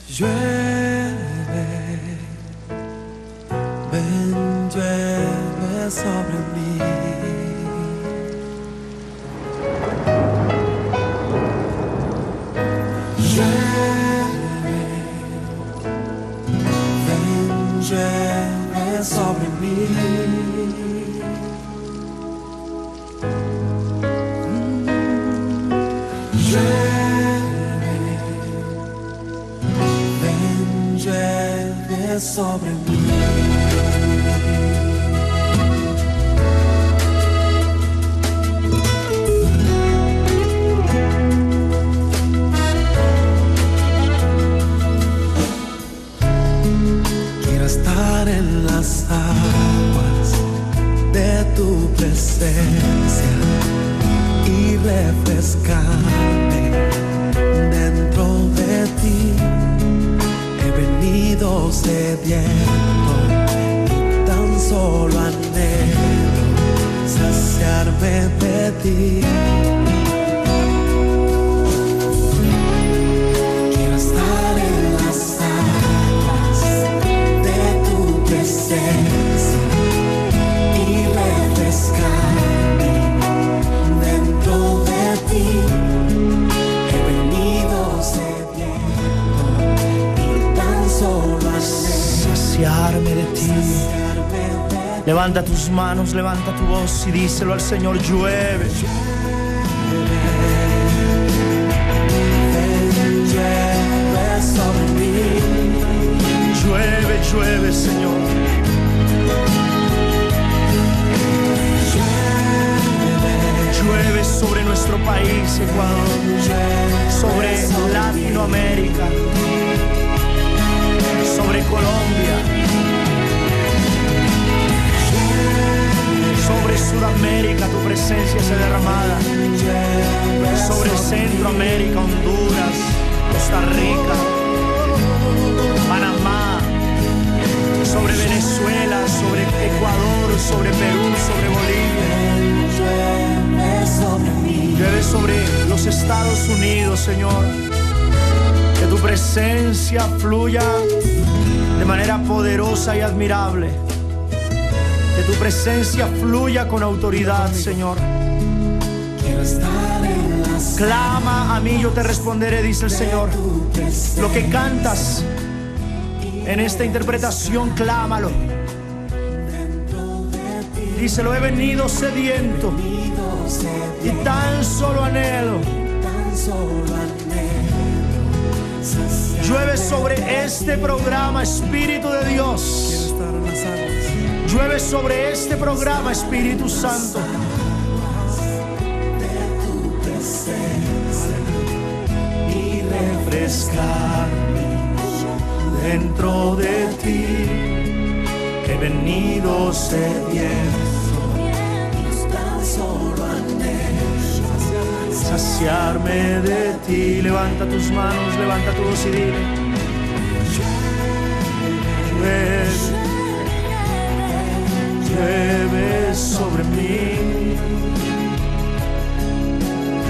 Llueve, ven, llueve sobre mí. Llueve, ven, llueve sobre mí. Llueve sobre mí. Quiero estar en las aguas de tu presencia y refrescarme dentro de ti. Venido sediento y tan solo anhelo saciarme de ti. Quiero estar en las aguas de tu presencia y refrescarme dentro de ti. He venido saciarme de ti. Levanta tus manos, levanta tu voz y díselo al Señor. Llueve. Llueve sobre mí. Llueve, llueve, Señor. Llueve sobre nuestro país, Ecuador, sobre Latinoamérica, sobre Colombia, sobre Sudamérica. Tu presencia sea derramada sobre Centroamérica, Honduras, Costa Rica, Panamá, sobre Venezuela, sobre Ecuador, sobre Perú, sobre Bolivia. Llueve sobre los Estados Unidos, Señor. Que tu presencia fluya de manera poderosa y admirable. Que tu presencia fluya con autoridad, Señor. Clama a mí, yo te responderé, dice el Señor. Lo que cantas en esta interpretación, clámalo. Díselo, he venido sediento y tan solo anhelo. Llueve sobre este programa, Espíritu de Dios. Llueve sobre este programa, Espíritu Santo. Y refrescarme dentro de ti. He venido sediento, tan solo anhelo saciarme de ti. Levanta tus manos, levanta tu voz y dile: llueve, llueve sobre mí.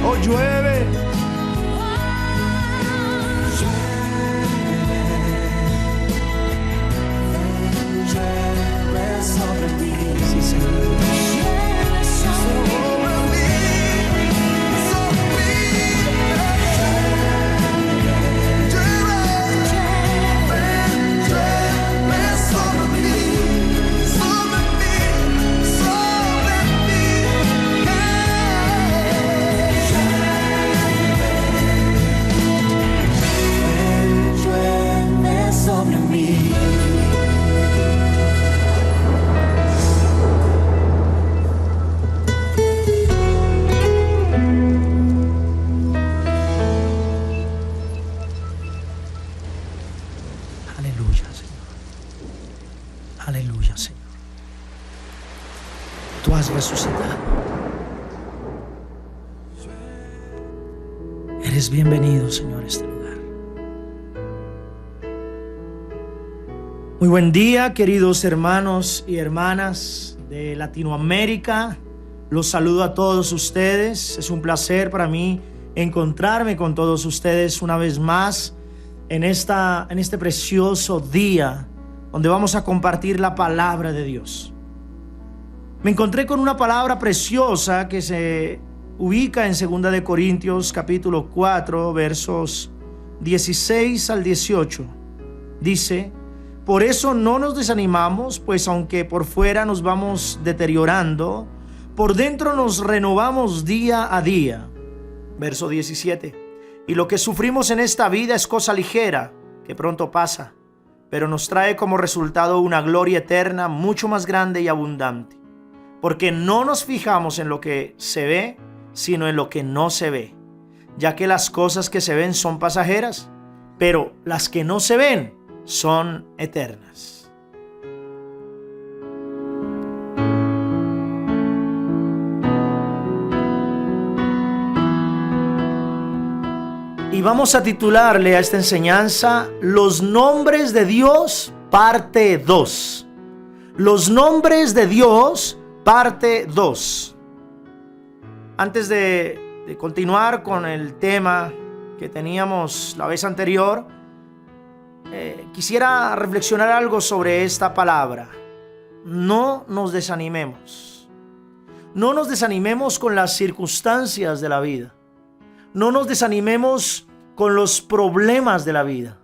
Oh, llueve. Llueve sobre mí. Sí, Señor. Aleluya, Señor. Tú has resucitado. Eres bienvenido, Señor, a este lugar. Muy buen día, queridos hermanos y hermanas de Latinoamérica. Los saludo a todos ustedes. Es un placer para mí encontrarme con todos ustedes una vez más en este precioso día donde vamos a compartir la palabra de Dios. Me encontré con una palabra preciosa que se ubica en 2 de Corintios capítulo 4 versos 16 al 18. Dice: por eso no nos desanimamos, pues aunque por fuera nos vamos deteriorando, por dentro nos renovamos día a día. Verso 17. Y lo que sufrimos en esta vida es cosa ligera, que pronto pasa, pero nos trae como resultado una gloria eterna mucho más grande y abundante. Porque no nos fijamos en lo que se ve, sino en lo que no se ve, ya que las cosas que se ven son pasajeras, pero las que no se ven son eternas. Y vamos a titularle a esta enseñanza Los nombres de Dios, parte 2. Los nombres de Dios, parte 2. Antes de continuar con el tema que teníamos la vez anterior, quisiera reflexionar algo sobre esta palabra. No nos desanimemos. No nos desanimemos con las circunstancias de la vida. No nos desanimemos con los problemas de la vida.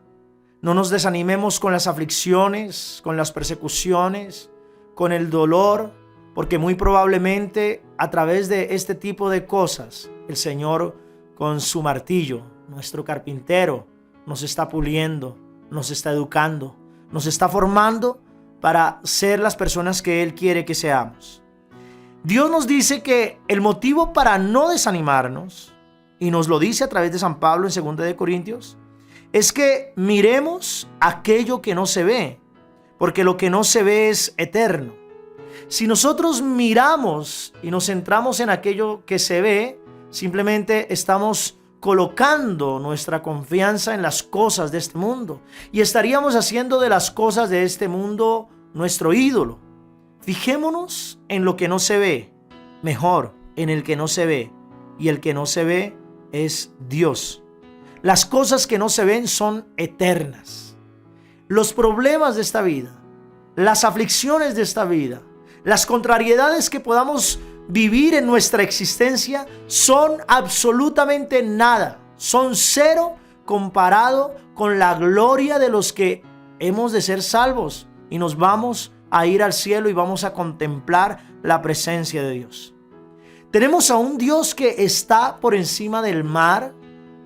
No nos desanimemos con las aflicciones, con las persecuciones, con el dolor, porque muy probablemente a través de este tipo de cosas, el Señor con su martillo, nuestro carpintero, nos está puliendo, nos está educando, nos está formando para ser las personas que Él quiere que seamos. Dios nos dice que el motivo para no desanimarnos, y nos lo dice a través de San Pablo en 2 de Corintios, es que miremos aquello que no se ve, porque lo que no se ve es eterno. Si nosotros miramos y nos centramos en aquello que se ve, simplemente estamos colocando nuestra confianza en las cosas de este mundo y estaríamos haciendo de las cosas de este mundo nuestro ídolo. Fijémonos en lo que no se ve, mejor en el que no se ve, y el que no se ve es Dios. Las cosas que no se ven son eternas. Los problemas de esta vida, las aflicciones de esta vida, las contrariedades que podamos vivir en nuestra existencia son absolutamente nada, son cero comparado con la gloria de los que hemos de ser salvos y nos vamos a ir al cielo y vamos a contemplar la presencia de Dios. Tenemos a un Dios que está por encima del mar,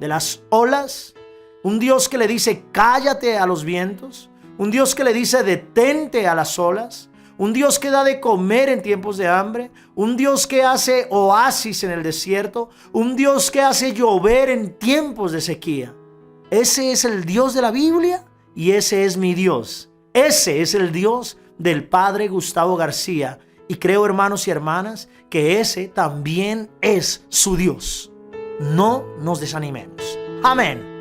de las olas, un Dios que le dice cállate a los vientos, un Dios que le dice detente a las olas, un Dios que da de comer en tiempos de hambre, un Dios que hace oasis en el desierto, un Dios que hace llover en tiempos de sequía. Ese es el Dios de la Biblia y ese es mi Dios. Ese es el Dios del Padre Gustavo García. Y creo, hermanos y hermanas, que ese también es su Dios. No nos desanimemos. Amén.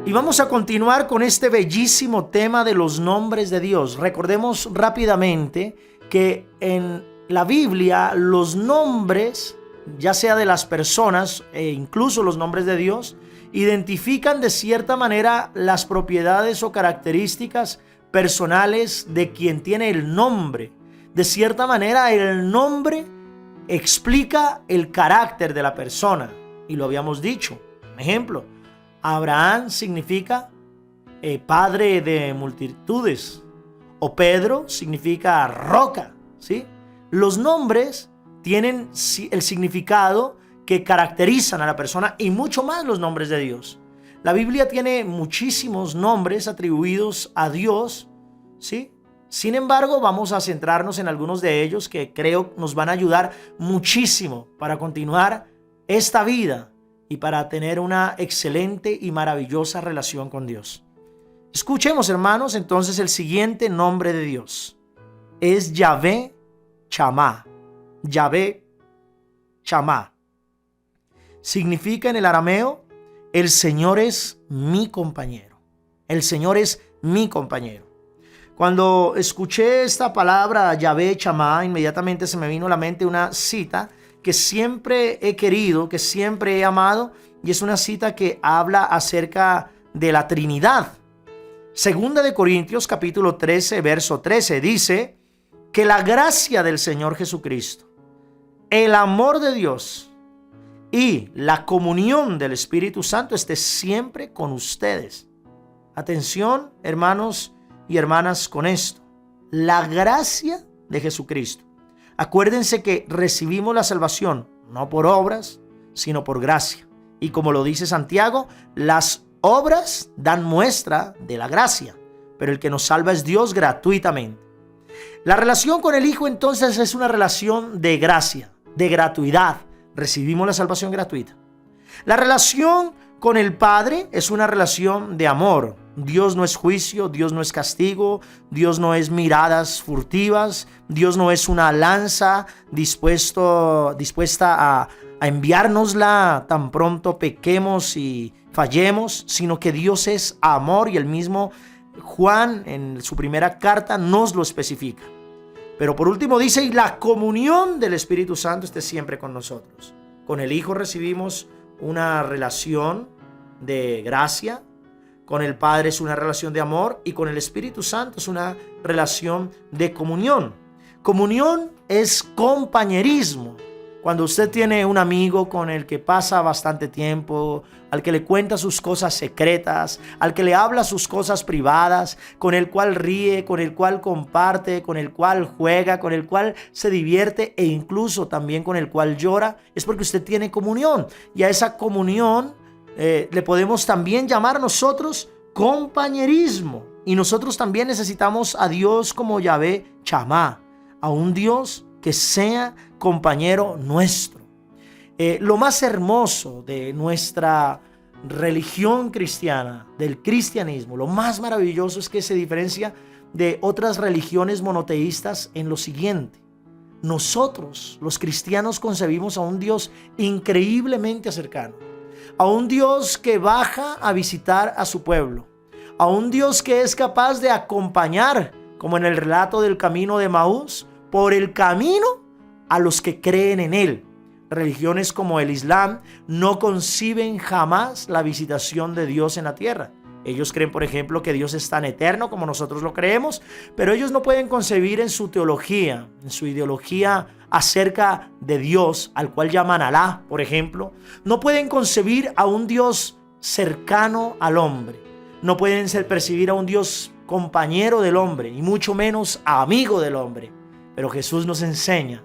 Y vamos a continuar con este bellísimo tema de los nombres de Dios. Recordemos rápidamente que en la Biblia los nombres, ya sea de las personas e incluso los nombres de Dios, identifican de cierta manera las propiedades o características personales de quien tiene el nombre. De cierta manera, el nombre explica el carácter de la persona. Y lo habíamos dicho. Por ejemplo, Abraham significa padre de multitudes. O Pedro significa roca, ¿sí? Los nombres tienen el significado que caracterizan a la persona y mucho más los nombres de Dios. La Biblia tiene muchísimos nombres atribuidos a Dios, ¿sí? Sin embargo, vamos a centrarnos en algunos de ellos que creo nos van a ayudar muchísimo para continuar esta vida y para tener una excelente y maravillosa relación con Dios. Escuchemos, hermanos, entonces el siguiente nombre de Dios. Es Yahvé Shammah. Yahvé Shammah. Significa en el arameo, el Señor es mi compañero. El Señor es mi compañero. Cuando escuché esta palabra Yahvé Chamá, inmediatamente se me vino a la mente una cita que siempre he querido, que siempre he amado, y es una cita que habla acerca de la Trinidad. Segunda de Corintios capítulo 13, verso 13 dice que la gracia del Señor Jesucristo, el amor de Dios y la comunión del Espíritu Santo esté siempre con ustedes. Atención, hermanos y hermanas, con esto. La gracia de Jesucristo. Acuérdense que recibimos la salvación no por obras, sino por gracia. Y como lo dice Santiago, las obras dan muestra de la gracia, pero el que nos salva es Dios gratuitamente. La relación con el Hijo entonces es una relación de gracia, de gratuidad. Recibimos la salvación gratuita. La relación con el Padre es una relación de amor. Dios no es juicio, Dios no es castigo, Dios no es miradas furtivas, Dios no es una lanza dispuesta a enviárnosla tan pronto pequemos y fallemos, sino que Dios es amor, y el mismo Juan en su primera carta nos lo especifica. Pero por último dice, y la comunión del Espíritu Santo esté siempre con nosotros. Con el Hijo recibimos una relación de gracia, con el Padre es una relación de amor, y con el Espíritu Santo es una relación de comunión. Comunión es compañerismo. Cuando usted tiene un amigo con el que pasa bastante tiempo, al que le cuenta sus cosas secretas, al que le habla sus cosas privadas, con el cual ríe, con el cual comparte, con el cual juega, con el cual se divierte e incluso también con el cual llora, es porque usted tiene comunión. Y a esa comunión le podemos también llamar nosotros compañerismo. Y nosotros también necesitamos a Dios como Yahvé Chamá, a un Dios que sea compañero nuestro. Lo más hermoso de nuestra religión cristiana, del cristianismo, lo más maravilloso es que se diferencia de otras religiones monoteístas en lo siguiente. Nosotros, los cristianos, concebimos a un Dios increíblemente cercano, a un Dios que baja a visitar a su pueblo, a un Dios que es capaz de acompañar, como en el relato del camino de Emaús, por el camino a los que creen en él. Religiones como el Islam no conciben jamás la visitación de Dios en la tierra. Ellos creen, por ejemplo, que Dios es tan eterno como nosotros lo creemos, pero ellos no pueden concebir en su teología, en su ideología acerca de Dios, al cual llaman Alá, por ejemplo, no pueden concebir a un Dios cercano al hombre. No pueden percibir a un Dios compañero del hombre, y mucho menos amigo del hombre. Pero Jesús nos enseña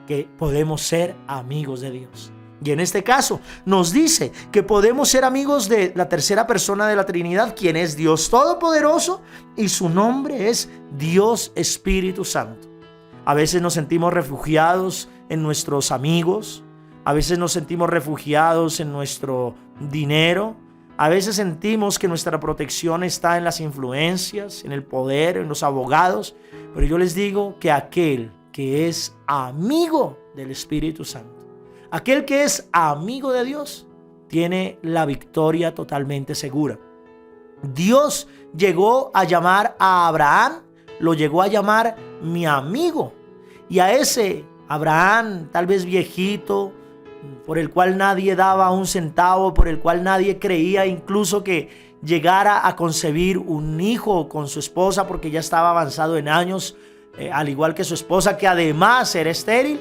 que podemos ser amigos de Dios. Y en este caso nos dice que podemos ser amigos de la tercera persona de la Trinidad, quien es Dios Todopoderoso, y su nombre es Dios Espíritu Santo. A veces nos sentimos refugiados en nuestros amigos, a veces nos sentimos refugiados en nuestro dinero, a veces sentimos que nuestra protección está en las influencias, en el poder, en los abogados, pero yo les digo que aquel que es amigo del Espíritu Santo, aquel que es amigo de Dios, tiene la victoria totalmente segura. Dios llegó a llamar a Abraham, lo llegó a llamar mi amigo, y a ese Abraham, tal vez viejito, por el cual nadie daba un centavo, por el cual nadie creía incluso que llegara a concebir un hijo con su esposa, porque ya estaba avanzado en años, al igual que su esposa, que además era estéril.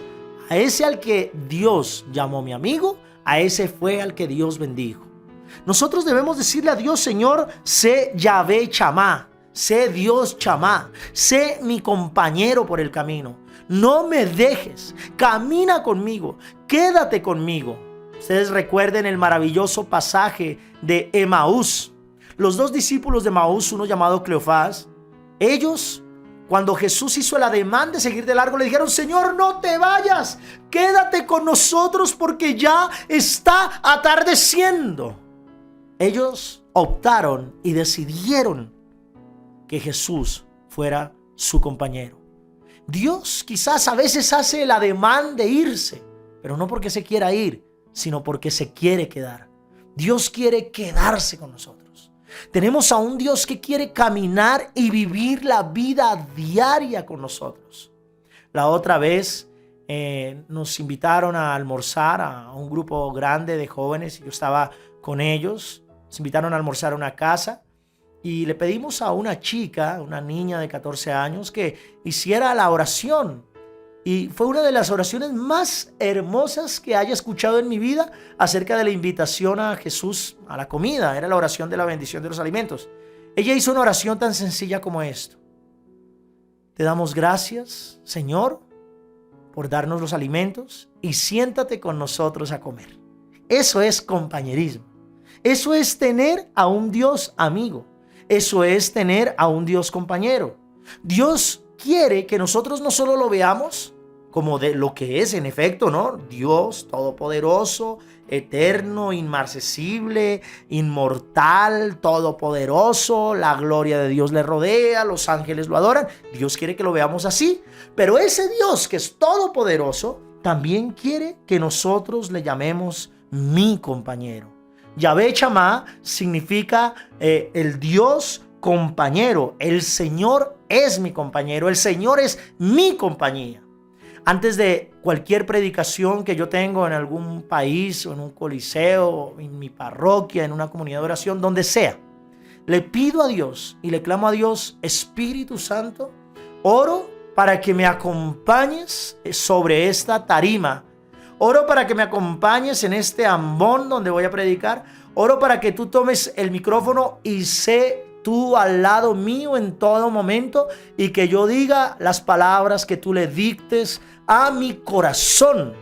A ese al que Dios llamó mi amigo, a ese fue al que Dios bendijo. Nosotros debemos decirle a Dios: Señor, sé Yahvé Chamá, sé Dios Chamá, sé mi compañero por el camino. No me dejes, camina conmigo, quédate conmigo. Ustedes recuerden el maravilloso pasaje de Emaús. Los dos discípulos de Emaús, uno llamado Cleofás, ellos, cuando Jesús hizo el ademán de seguir de largo, le dijeron: Señor, no te vayas, quédate con nosotros porque ya está atardeciendo. Ellos optaron y decidieron que Jesús fuera su compañero. Dios quizás a veces hace el ademán de irse, pero no porque se quiera ir, sino porque se quiere quedar. Dios quiere quedarse con nosotros. Tenemos a un Dios que quiere caminar y vivir la vida diaria con nosotros. La otra vez nos invitaron a almorzar a un grupo grande de jóvenes. Yo estaba con ellos. Nos invitaron a almorzar a una casa y le pedimos a una chica, una niña de 14 años, que hiciera la oración. Y fue una de las oraciones más hermosas que haya escuchado en mi vida acerca de la invitación a Jesús a la comida. Era la oración de la bendición de los alimentos. Ella hizo una oración tan sencilla como esto: te damos gracias, Señor, por darnos los alimentos, y siéntate con nosotros a comer. Eso es compañerismo. Eso es tener a un Dios amigo. Eso es tener a un Dios compañero. Dios quiere que nosotros no solo lo veamos como de lo que es, en efecto, ¿no? Dios todopoderoso, eterno, inmarcesible, inmortal, todopoderoso, la gloria de Dios le rodea, los ángeles lo adoran. Dios quiere que lo veamos así, pero ese Dios que es todopoderoso también quiere que nosotros le llamemos mi compañero. Yahvé Shammah significa el Dios compañero. El Señor es mi compañero, el Señor es mi compañía. Antes de cualquier predicación que yo tengo en algún país o en un coliseo, en mi parroquia, en una comunidad de oración, donde sea, le pido a Dios y le clamo a Dios: Espíritu Santo, oro para que me acompañes sobre esta tarima. Oro para que me acompañes en este ambón donde voy a predicar. Oro para que tú tomes el micrófono y sé tú al lado mío en todo momento, y que yo diga las palabras que tú le dictes a mi corazón.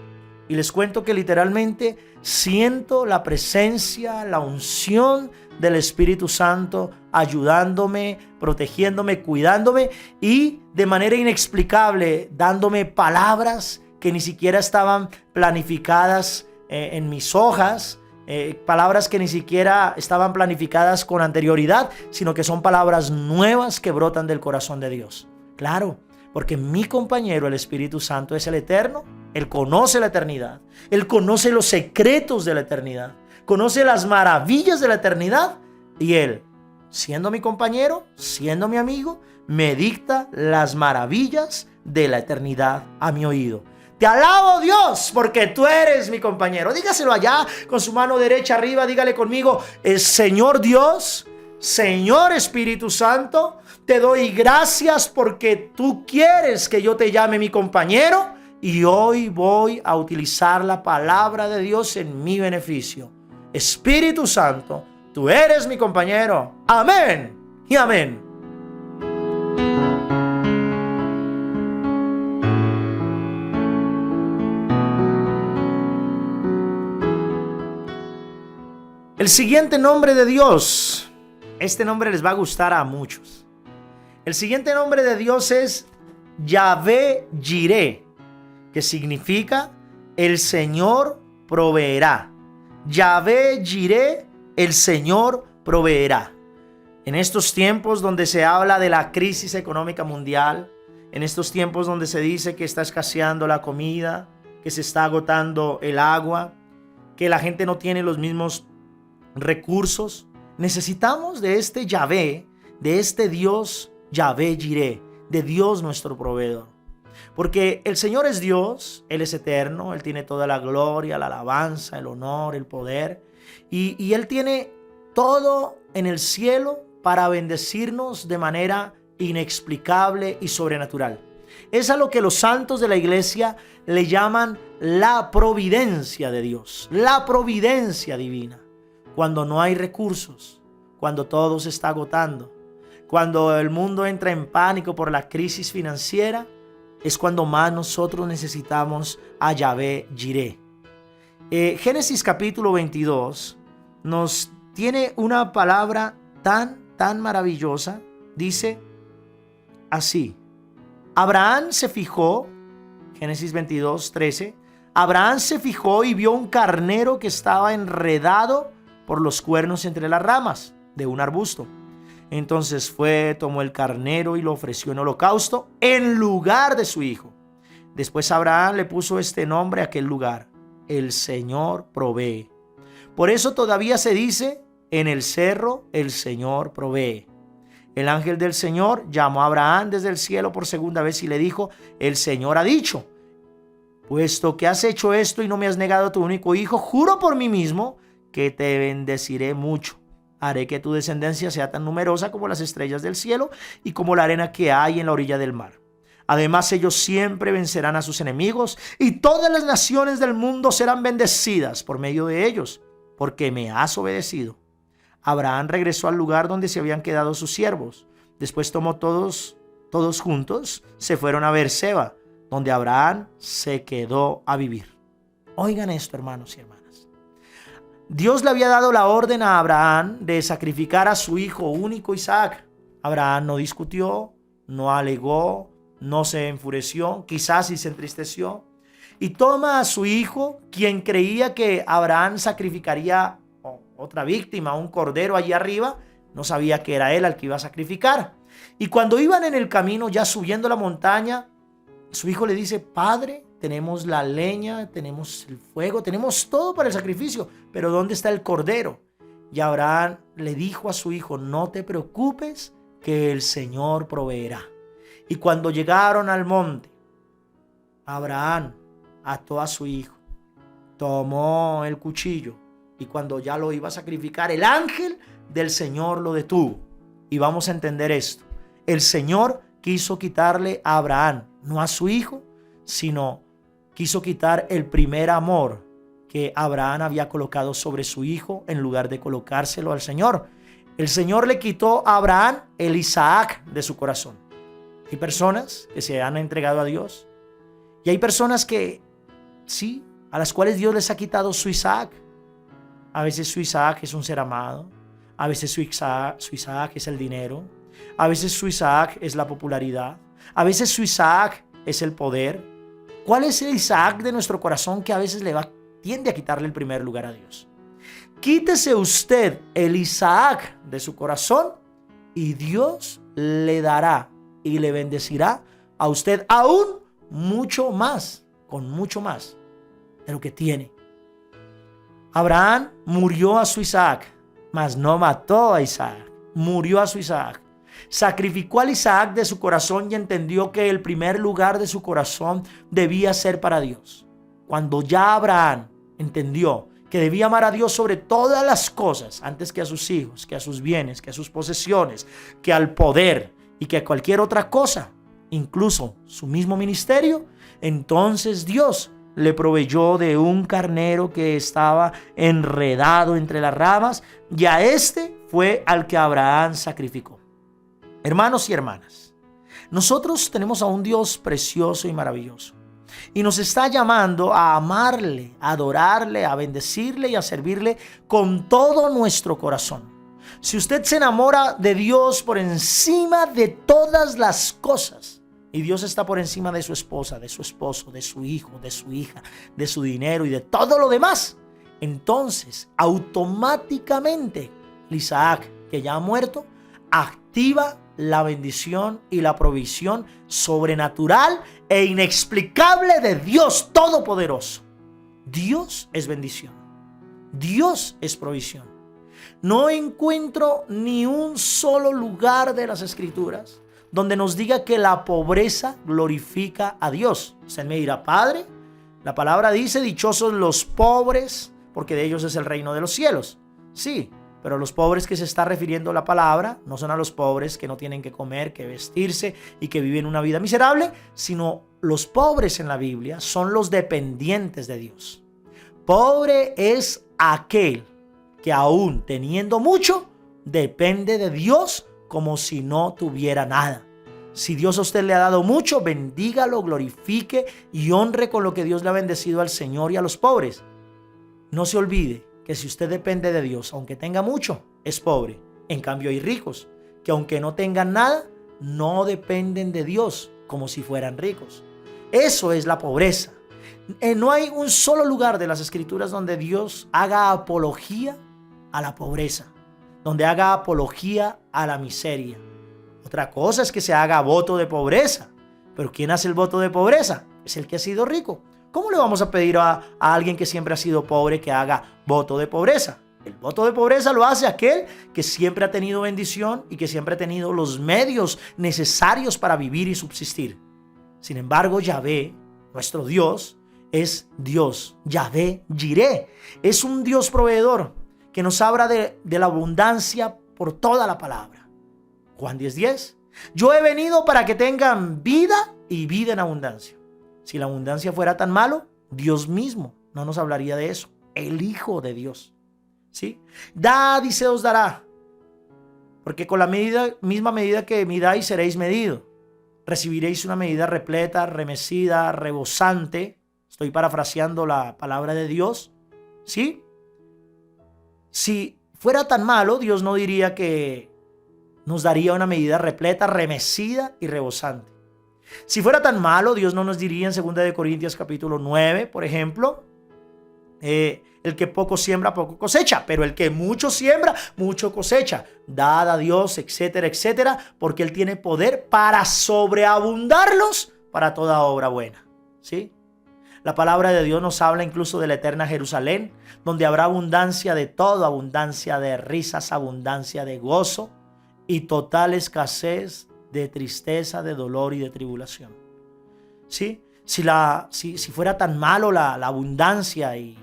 Y les cuento que literalmente siento la presencia, la unción del Espíritu Santo ayudándome, protegiéndome, cuidándome, y de manera inexplicable dándome palabras que ni siquiera estaban planificadas en mis hojas. Palabras que ni siquiera estaban planificadas con anterioridad, sino que son palabras nuevas que brotan del corazón de Dios. Claro, porque mi compañero, el Espíritu Santo, es el eterno. Él conoce la eternidad. Él conoce los secretos de la eternidad. Conoce las maravillas de la eternidad. Y Él, siendo mi compañero, siendo mi amigo, me dicta las maravillas de la eternidad a mi oído. Te alabo, Dios, porque tú eres mi compañero. Dígaselo allá con su mano derecha arriba. Dígale conmigo: Señor Dios, Señor Espíritu Santo, te doy gracias porque tú quieres que yo te llame mi compañero, y hoy voy a utilizar la palabra de Dios en mi beneficio. Espíritu Santo, tú eres mi compañero. Amén y amén. El siguiente nombre de Dios, este nombre les va a gustar a muchos. El siguiente nombre de Dios es Yahvé Jireh, que significa el Señor proveerá. Yahvé Jireh, el Señor proveerá. En estos tiempos donde se habla de la crisis económica mundial, en estos tiempos donde se dice que está escaseando la comida, que se está agotando el agua, que la gente no tiene los mismos recursos, necesitamos de este Yahvé, de este Dios Yahvé Jireh, de Dios nuestro proveedor. Porque el Señor es Dios, Él es eterno, Él tiene toda la gloria, la alabanza, el honor, el poder, y Él tiene todo en el cielo para bendecirnos de manera inexplicable y sobrenatural. Es a lo que los santos de la iglesia le llaman la providencia de Dios, la providencia divina. Cuando no hay recursos, cuando todo se está agotando, cuando el mundo entra en pánico por la crisis financiera, es cuando más nosotros necesitamos a Yahvé Jireh. Génesis capítulo 22 nos tiene una palabra tan maravillosa. Dice así: Abraham se fijó, Génesis 22, 13, Abraham se fijó y vio un carnero que estaba enredado por los cuernos entre las ramas de un arbusto. Entonces fue, tomó el carnero y lo ofreció en holocausto en lugar de su hijo. Después Abraham le puso este nombre a aquel lugar: el Señor provee. Por eso todavía se dice en el cerro el Señor provee. El ángel del Señor llamó a Abraham desde el cielo por segunda vez y le dijo: el Señor ha dicho, puesto que has hecho esto y no me has negado a tu único hijo, juro por mí mismo que te bendeciré mucho. Haré que tu descendencia sea tan numerosa como las estrellas del cielo y como la arena que hay en la orilla del mar. Además, ellos siempre vencerán a sus enemigos y todas las naciones del mundo serán bendecidas por medio de ellos, porque me has obedecido. Abraham regresó al lugar donde se habían quedado sus siervos. Después tomó todos juntos, se fueron a Beerseba, donde Abraham se quedó a vivir. Oigan esto, hermanos y hermanas. Dios le había dado la orden a Abraham de sacrificar a su hijo único Isaac. Abraham no discutió, no alegó, no se enfureció, quizás sí se entristeció. Y toma a su hijo, quien creía que Abraham sacrificaría otra víctima, un cordero allí arriba, no sabía que era él al que iba a sacrificar. Y cuando iban en el camino, ya subiendo la montaña, su hijo le dice: Padre, tenemos la leña, tenemos el fuego, tenemos todo para el sacrificio, pero ¿dónde está el cordero? Y Abraham le dijo a su hijo: no te preocupes, que el Señor proveerá. Y cuando llegaron al monte, Abraham ató a su hijo, tomó el cuchillo, y cuando ya lo iba a sacrificar, el ángel del Señor lo detuvo. Y vamos a entender esto: el Señor quiso quitarle a Abraham, no a su hijo, sino quiso quitar el primer amor que Abraham había colocado sobre su hijo en lugar de colocárselo al Señor. El Señor le quitó a Abraham el Isaac de su corazón. Hay personas que se han entregado a Dios y hay personas que sí, a las cuales Dios les ha quitado su Isaac. A veces su Isaac es un ser amado, a veces su Isaac es el dinero, a veces su Isaac es la popularidad, a veces su Isaac es el poder. ¿Cuál es el Isaac de nuestro corazón que a veces tiende a quitarle el primer lugar a Dios? Quítese usted el Isaac de su corazón y Dios le dará y le bendecirá a usted aún mucho más, con mucho más de lo que tiene. Abraham murió a su Isaac, mas no mató a Isaac. Murió a su Isaac. Sacrificó al Isaac de su corazón y entendió que el primer lugar de su corazón debía ser para Dios. Cuando ya Abraham entendió que debía amar a Dios sobre todas las cosas, antes que a sus hijos, que a sus bienes, que a sus posesiones, que al poder y que a cualquier otra cosa, incluso su mismo ministerio, entonces Dios le proveyó de un carnero que estaba enredado entre las ramas, y a este fue al que Abraham sacrificó. Hermanos y hermanas, nosotros tenemos a un Dios precioso y maravilloso, y nos está llamando a amarle, a adorarle, a bendecirle y a servirle con todo nuestro corazón. Si usted se enamora de Dios por encima de todas las cosas, y Dios está por encima de su esposa, de su esposo, de su hijo, de su hija, de su dinero y de todo lo demás, entonces automáticamente el Isaac, que ya ha muerto, activa la bendición y la provisión sobrenatural e inexplicable de Dios Todopoderoso. Dios es bendición. Dios es provisión. No encuentro ni un solo lugar de las Escrituras donde nos diga que la pobreza glorifica a Dios. Usted me dirá: Padre, la palabra dice: dichosos los pobres, porque de ellos es el reino de los cielos. Sí, pero los pobres que se está refiriendo la palabra no son a los pobres que no tienen que comer, que vestirse y que viven una vida miserable, sino los pobres en la Biblia son los dependientes de Dios. Pobre es aquel que aún teniendo mucho, depende de Dios como si no tuviera nada. Si Dios a usted le ha dado mucho, bendígalo, glorifique y honre con lo que Dios le ha bendecido al Señor y a los pobres. No se olvide que si usted depende de Dios, aunque tenga mucho, es pobre. En cambio, hay ricos que aunque no tengan nada, no dependen de Dios como si fueran ricos. Eso es la pobreza. No hay un solo lugar de las Escrituras donde Dios haga apología a la pobreza, donde haga apología a la miseria. Otra cosa es que se haga voto de pobreza, pero ¿quién hace el voto de pobreza? Es el que ha sido rico. ¿Cómo le vamos a pedir a alguien que siempre ha sido pobre que haga voto de pobreza? El voto de pobreza lo hace aquel que siempre ha tenido bendición y que siempre ha tenido los medios necesarios para vivir y subsistir. Sin embargo, Yahvé, nuestro Dios, es Dios. Yahvé Jireh es un Dios proveedor que nos habla de la abundancia por toda la palabra. Juan 10:10. Yo he venido para que tengan vida y vida en abundancia. Si la abundancia fuera tan malo, Dios mismo no nos hablaría de eso. El Hijo de Dios. ¿Sí? Dad y se os dará. Porque con la misma medida que midáis seréis medido. Recibiréis una medida repleta, remecida, rebosante. Estoy parafraseando la palabra de Dios. ¿Sí? Si fuera tan malo, Dios no diría que nos daría una medida repleta, remecida y rebosante. Si fuera tan malo, Dios no nos diría en 2 Corintios capítulo 9, por ejemplo, el que poco siembra, poco cosecha, pero el que mucho siembra, mucho cosecha. Dad a Dios, etcétera, etcétera, porque Él tiene poder para sobreabundarlos para toda obra buena. ¿Sí? La palabra de Dios nos habla incluso de la eterna Jerusalén, donde habrá abundancia de todo, abundancia de risas, abundancia de gozo y total escasez de tristeza, de dolor y de tribulación. ¿Sí? Si fuera tan malo la abundancia e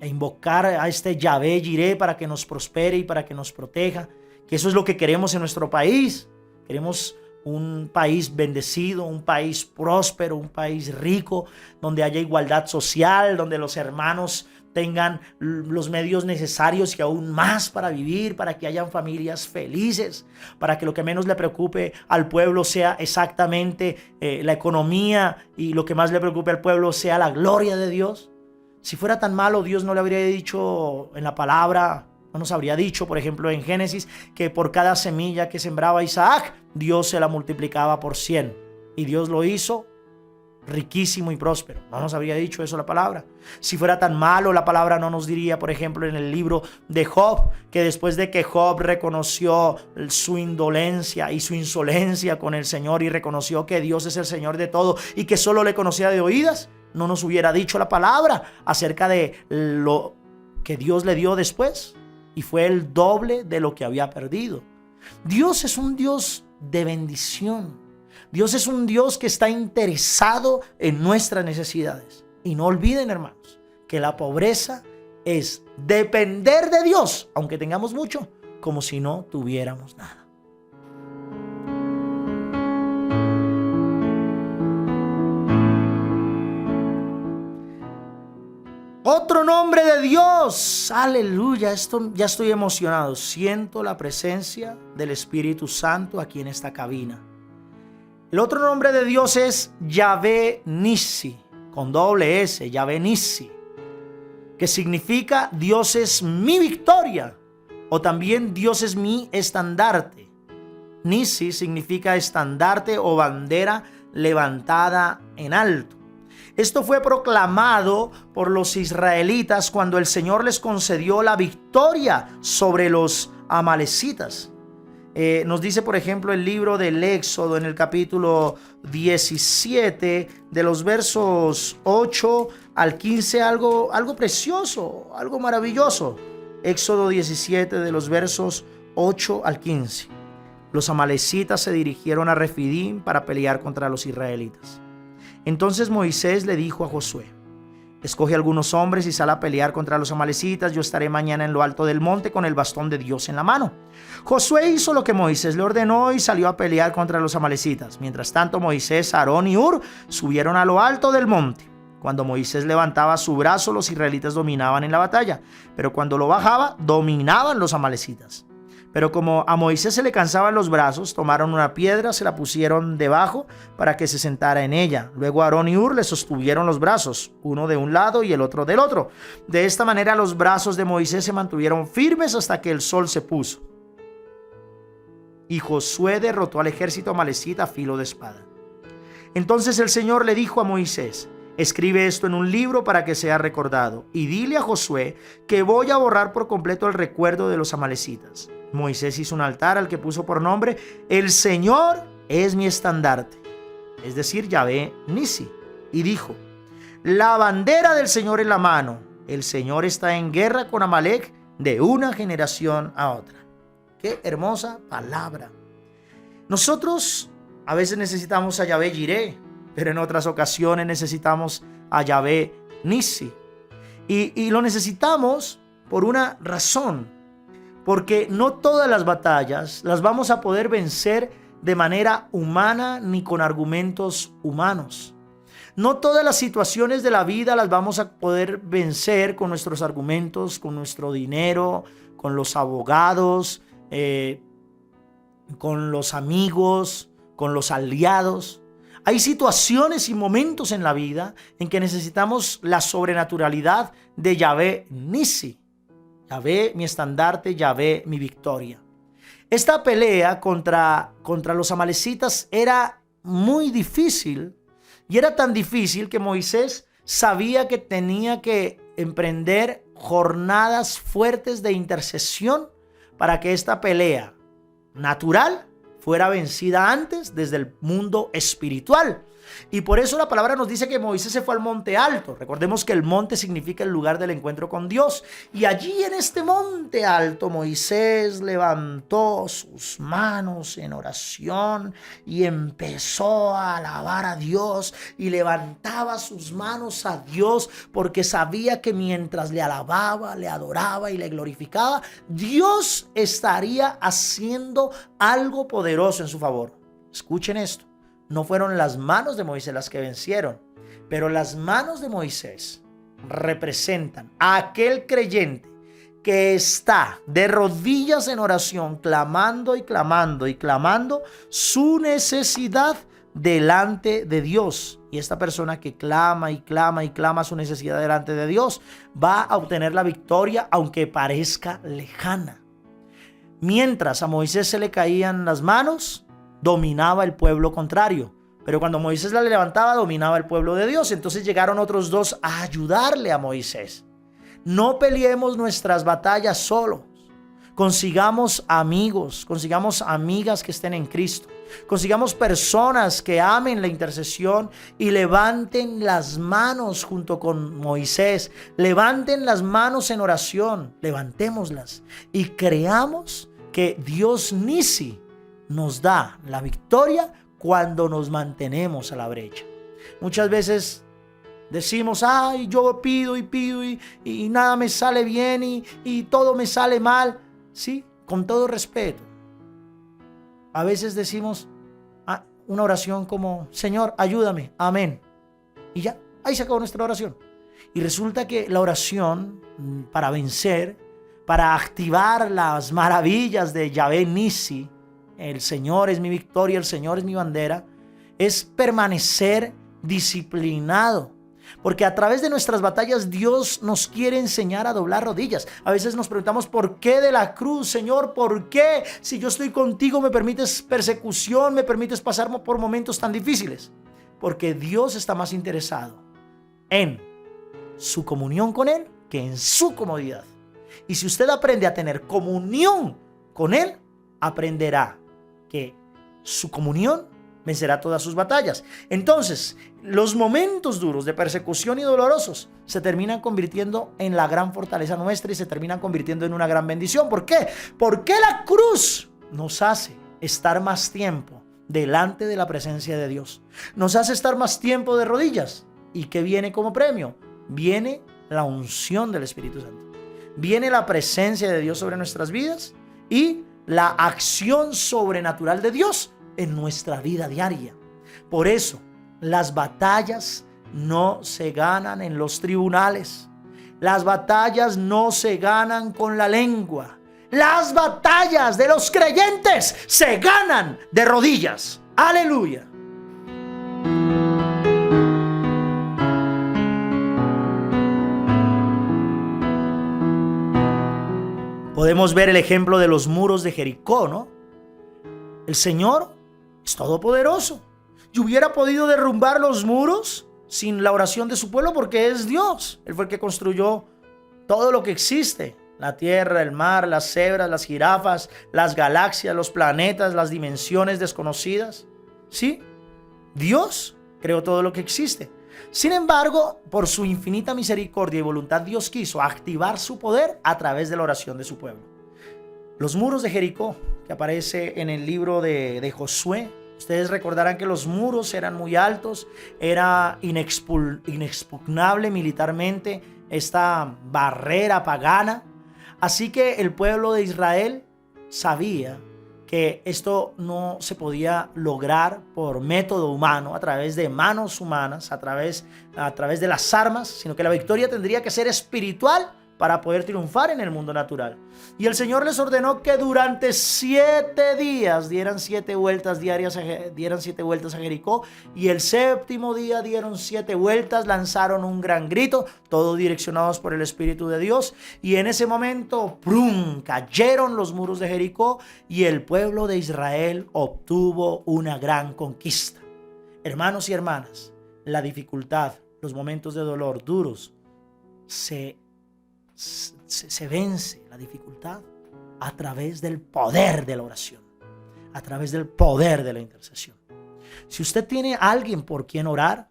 invocar a este Yahvé Jireh para que nos prospere y para que nos proteja, que eso es lo que queremos en nuestro país. Queremos un país bendecido, un país próspero, un país rico, donde haya igualdad social, donde los hermanos tengan los medios necesarios y aún más para vivir, para que hayan familias felices, para que lo que menos le preocupe al pueblo sea exactamente la economía y lo que más le preocupe al pueblo sea la gloria de Dios. Si fuera tan malo, Dios no le habría dicho en la palabra, no nos habría dicho, por ejemplo, en Génesis, que por cada semilla que sembraba Isaac, Dios se la multiplicaba por 100. Y Dios lo hizo riquísimo y próspero. No nos habría dicho eso la palabra. Si fuera tan malo, la palabra no nos diría, por ejemplo, en el libro de Job, que después de que Job reconoció su indolencia y su insolencia con el Señor y reconoció que Dios es el Señor de todo y que solo le conocía de oídas, no nos hubiera dicho la palabra acerca de lo que Dios le dio después, y fue el doble de lo que había perdido. Dios es un Dios de bendición. Dios es un Dios que está interesado en nuestras necesidades. Y no olviden, hermanos, que la pobreza es depender de Dios, aunque tengamos mucho, como si no tuviéramos nada. Otro nombre de Dios, aleluya, ya estoy emocionado, siento la presencia del Espíritu Santo aquí en esta cabina. El otro nombre de Dios es Yahvé Nissi, con doble S, Yahvé Nissi, que significa Dios es mi victoria, o también Dios es mi estandarte. Nissi significa estandarte o bandera levantada en alto. Esto fue proclamado por los israelitas cuando el Señor les concedió la victoria sobre los amalecitas. Nos dice, por ejemplo, el libro del Éxodo en el capítulo 17, de los versos 8 al 15, algo precioso, algo maravilloso. Éxodo 17, de los versos 8 al 15. Los amalecitas se dirigieron a Refidim para pelear contra los israelitas. Entonces Moisés le dijo a Josué: escoge algunos hombres y sal a pelear contra los amalecitas. Yo estaré mañana en lo alto del monte con el bastón de Dios en la mano. Josué hizo lo que Moisés le ordenó y salió a pelear contra los amalecitas. Mientras tanto, Moisés, Aarón y Hur subieron a lo alto del monte. Cuando Moisés levantaba su brazo, los israelitas dominaban en la batalla, pero cuando lo bajaba, dominaban los amalecitas. Pero como a Moisés se le cansaban los brazos, tomaron una piedra, se la pusieron debajo para que se sentara en ella. Luego Aarón y Hur le sostuvieron los brazos, uno de un lado y el otro del otro. De esta manera los brazos de Moisés se mantuvieron firmes hasta que el sol se puso. Y Josué derrotó al ejército amalecita a filo de espada. Entonces el Señor le dijo a Moisés: escribe esto en un libro para que sea recordado, y dile a Josué que voy a borrar por completo el recuerdo de los amalecitas. Moisés hizo un altar al que puso por nombre: el Señor es mi estandarte, es decir, Yahvé Nissi, y dijo: la bandera del Señor en la mano, el Señor está en guerra con Amalek de una generación a otra. Qué hermosa palabra. Nosotros a veces necesitamos a Yahvé Jireh, pero en otras ocasiones necesitamos a Yahvé Nissi. Y lo necesitamos por una razón, porque no todas las batallas las vamos a poder vencer de manera humana ni con argumentos humanos. No todas las situaciones de la vida las vamos a poder vencer con nuestros argumentos, con nuestro dinero, con los abogados, con los amigos, con los aliados. Hay situaciones y momentos en la vida en que necesitamos la sobrenaturalidad de Yahvé Nissi. Yahvé mi estandarte, Yahvé mi victoria. Esta pelea contra los amalecitas era muy difícil, y era tan difícil que Moisés sabía que tenía que emprender jornadas fuertes de intercesión para que esta pelea natural fuera vencida antes desde el mundo espiritual. Y por eso la palabra nos dice que Moisés se fue al monte alto. Recordemos que el monte significa el lugar del encuentro con Dios. Y allí en este monte alto Moisés levantó sus manos en oración y empezó a alabar a Dios, y levantaba sus manos a Dios porque sabía que mientras le alababa, le adoraba y le glorificaba, Dios estaría haciendo algo poderoso en su favor. Escuchen esto. No fueron las manos de Moisés las que vencieron, pero las manos de Moisés representan a aquel creyente que está de rodillas en oración, clamando y clamando y clamando su necesidad delante de Dios. Y esta persona que clama y clama y clama su necesidad delante de Dios va a obtener la victoria, aunque parezca lejana. Mientras a Moisés se le caían las manos, dominaba el pueblo contrario, pero cuando Moisés la levantaba, dominaba el pueblo de Dios. Entonces llegaron otros dos a ayudarle a Moisés. No peleemos nuestras batallas solos. Consigamos amigos, consigamos amigas que estén en Cristo, consigamos personas que amen la intercesión y levanten las manos junto con Moisés. Levanten las manos en oración, levantémoslas y creamos que Dios Nissi nos da la victoria cuando nos mantenemos a la brecha. Muchas veces decimos, ay, yo pido y nada me sale bien y todo me sale mal. Sí, con todo respeto. A veces decimos una oración como, Señor, ayúdame, amén. Y ya, ahí se acabó nuestra oración. Y resulta que la oración para vencer, para activar las maravillas de Yahvé Nissi, el Señor es mi victoria, el Señor es mi bandera, es permanecer disciplinado. Porque a través de nuestras batallas Dios nos quiere enseñar a doblar rodillas. A veces nos preguntamos, ¿por qué de la cruz, Señor? ¿Por qué? Si yo estoy contigo, me permites persecución, me permites pasar por momentos tan difíciles. Porque Dios está más interesado en su comunión con Él que en su comodidad. Y si usted aprende a tener comunión con Él, aprenderá que su comunión vencerá todas sus batallas. Entonces, los momentos duros de persecución y dolorosos se terminan convirtiendo en la gran fortaleza nuestra y se terminan convirtiendo en una gran bendición. ¿Por qué? Porque la cruz nos hace estar más tiempo delante de la presencia de Dios. Nos hace estar más tiempo de rodillas. ¿Y qué viene como premio? Viene la unción del Espíritu Santo. Viene la presencia de Dios sobre nuestras vidas y la acción sobrenatural de Dios en nuestra vida diaria. Por eso, las batallas no se ganan en los tribunales. Las batallas no se ganan con la lengua. Las batallas de los creyentes se ganan de rodillas. ¡Aleluya! Podemos ver el ejemplo de los muros de Jericó, ¿no? El Señor es todopoderoso y hubiera podido derrumbar los muros sin la oración de su pueblo porque es Dios. Él fue el que construyó todo lo que existe: la tierra, el mar, las cebras, las jirafas, las galaxias, los planetas, las dimensiones desconocidas. Sí, Dios creó todo lo que existe. Sin embargo, por su infinita misericordia y voluntad, Dios quiso activar su poder a través de la oración de su pueblo. Los muros de Jericó, que aparece en el libro de Josué, ustedes recordarán que los muros eran muy altos, era inexpugnable militarmente esta barrera pagana. Así que el pueblo de Israel sabía que esto no se podía lograr por método humano, a través de manos humanas, a través de las armas, sino que la victoria tendría que ser espiritual para poder triunfar en el mundo natural. Y el Señor les ordenó que durante 7 días dieran 7 vueltas diarias, dieran 7 vueltas a Jericó, y el 7º día dieron 7 vueltas, lanzaron un gran grito, todos direccionados por el Espíritu de Dios, y en ese momento, ¡prum!, cayeron los muros de Jericó, y el pueblo de Israel obtuvo una gran conquista. Hermanos y hermanas, la dificultad, los momentos de dolor duros, se vence la dificultad a través del poder de la oración, a través del poder de la intercesión. Si usted tiene a alguien por quien orar,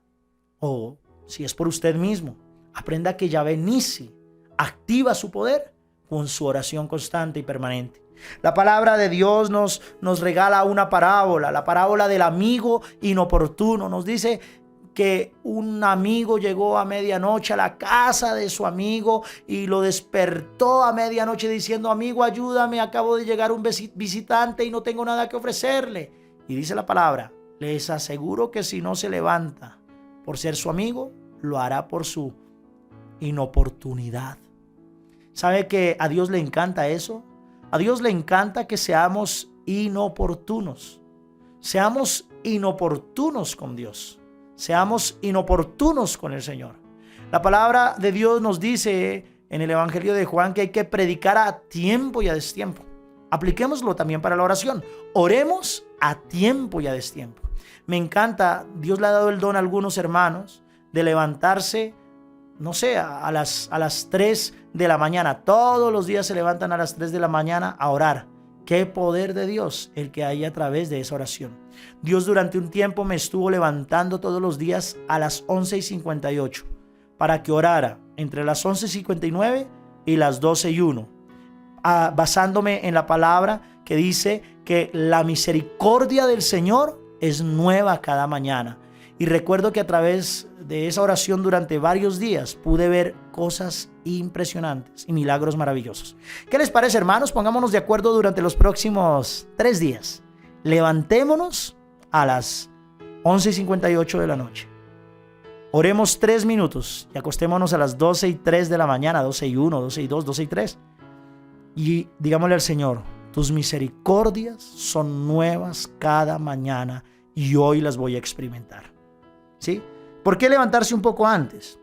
o si es por usted mismo, aprenda que Yahvé Nisi activa su poder con su oración constante y permanente. La palabra de Dios nos regala una parábola, la parábola del amigo inoportuno. Nos dice que un amigo llegó a medianoche a la casa de su amigo y lo despertó a medianoche diciendo: amigo, ayúdame, acabo de llegar un visitante y no tengo nada que ofrecerle. Y dice la palabra: les aseguro que si no se levanta por ser su amigo, lo hará por su inoportunidad. ¿Sabe que a Dios le encanta eso? A Dios le encanta que seamos inoportunos. Seamos inoportunos con Dios. Seamos inoportunos con el Señor. La palabra de Dios nos dice en el Evangelio de Juan que hay que predicar a tiempo y a destiempo. Apliquémoslo también para la oración. Oremos a tiempo y a destiempo. Me encanta, Dios le ha dado el don a algunos hermanos de levantarse, no sé, a las 3 de la mañana. Todos los días se levantan a las 3 de la mañana a orar. Qué poder de Dios el que hay a través de esa oración. Dios durante un tiempo me estuvo levantando todos los días a las 11:58 para que orara entre las 11:59 y las 12:01, basándome en la palabra que dice que la misericordia del Señor es nueva cada mañana. Y recuerdo que a través de esa oración durante varios días pude ver cosas impresionantes y milagros maravillosos. ¿Qué les parece, hermanos? Pongámonos de acuerdo durante los próximos 3 días. Levantémonos a las 11:58 de la noche. Oremos 3 minutos y acostémonos a las 12:03 de la mañana, 12:01, 12:02, 12:03. Y digámosle al Señor: tus misericordias son nuevas cada mañana y hoy las voy a experimentar. ¿Sí? ¿Por qué levantarse un poco antes?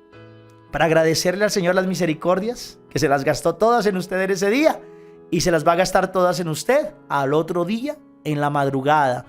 Para agradecerle al Señor las misericordias, que se las gastó todas en usted en ese día y se las va a gastar todas en usted al otro día, en la madrugada,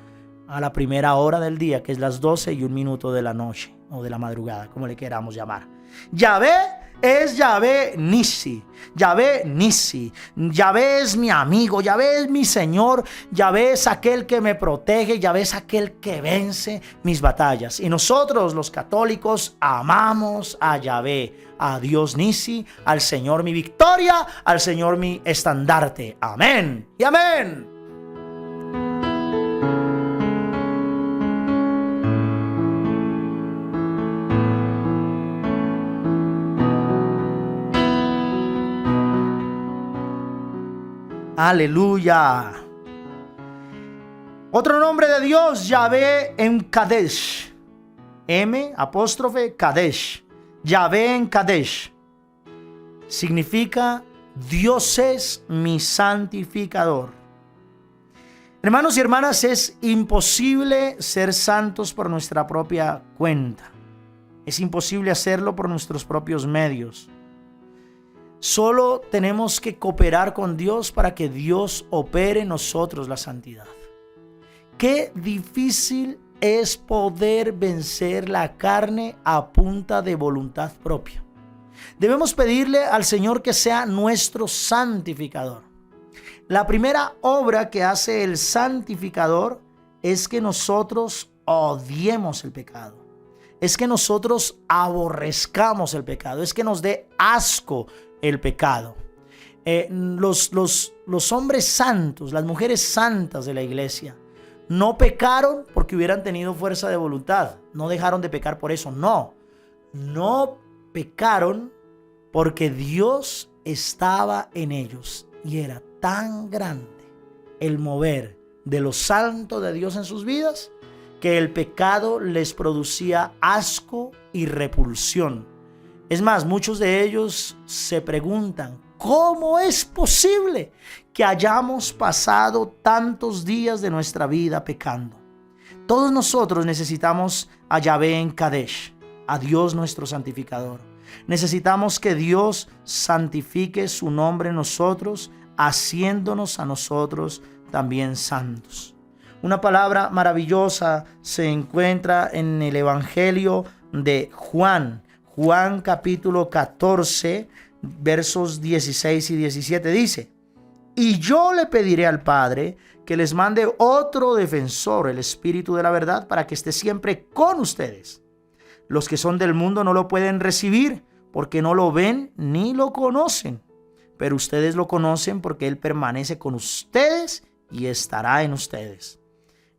a la primera hora del día, que es las 12:01 de la noche o de la madrugada, como le queramos llamar. Yahvé es Yahvé Nisi. Yahvé Nisi. Yahvé es mi amigo. Yahvé es mi Señor. Yahvé es aquel que me protege. Yahvé es aquel que vence mis batallas. Y nosotros, los católicos, amamos a Yahvé, a Dios Nisi, al Señor mi victoria, al Señor mi estandarte. Amén y amén. Aleluya. Otro nombre de Dios, Yahvé en Kadesh. Kadesh. Yahvé en Kadesh. Significa Dios es mi santificador. Hermanos y hermanas, es imposible ser santos por nuestra propia cuenta. Es imposible hacerlo por nuestros propios medios. Solo tenemos que cooperar con Dios para que Dios opere en nosotros la santidad. Qué difícil es poder vencer la carne a punta de voluntad propia. Debemos pedirle al Señor que sea nuestro santificador. La primera obra que hace el santificador es que nosotros odiemos el pecado. es que nosotros aborrezcamos el pecado, es que nos dé asco el pecado. Los hombres santos, las mujeres santas de la iglesia, no pecaron porque hubieran tenido fuerza de voluntad, no dejaron de pecar por eso, no pecaron porque Dios estaba en ellos y era tan grande el mover de lo santo de Dios en sus vidas que el pecado les producía asco y repulsión. Es más, muchos de ellos se preguntan, ¿cómo es posible que hayamos pasado tantos días de nuestra vida pecando? Todos nosotros necesitamos a Yahvé en Kadesh, a Dios nuestro santificador. Necesitamos que Dios santifique su nombre en nosotros, haciéndonos a nosotros también santos. Una palabra maravillosa se encuentra en el Evangelio de Juan. Juan capítulo 14, versos 16 y 17 dice: y yo le pediré al Padre que les mande otro defensor, el Espíritu de la verdad, para que esté siempre con ustedes. Los que son del mundo no lo pueden recibir porque no lo ven ni lo conocen, pero ustedes lo conocen porque Él permanece con ustedes y estará en ustedes.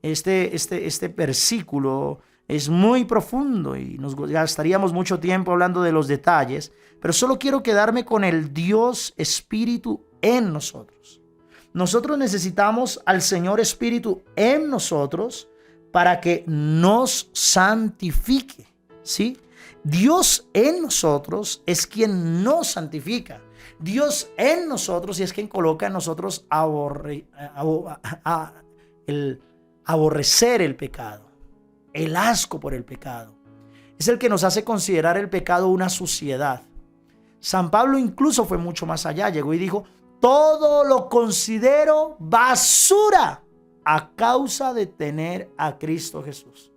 Este versículo es muy profundo y nos gastaríamos mucho tiempo hablando de los detalles, pero solo quiero quedarme con el Dios Espíritu en nosotros. Nosotros necesitamos al Señor Espíritu en nosotros para que nos santifique, ¿sí? Dios en nosotros es quien nos santifica. Dios en nosotros es quien coloca en nosotros el aborrecer el pecado, el asco por el pecado. Es el que nos hace considerar el pecado una suciedad. San Pablo incluso fue mucho más allá. Llegó y dijo: todo lo considero basura a causa de tener a Cristo Jesús.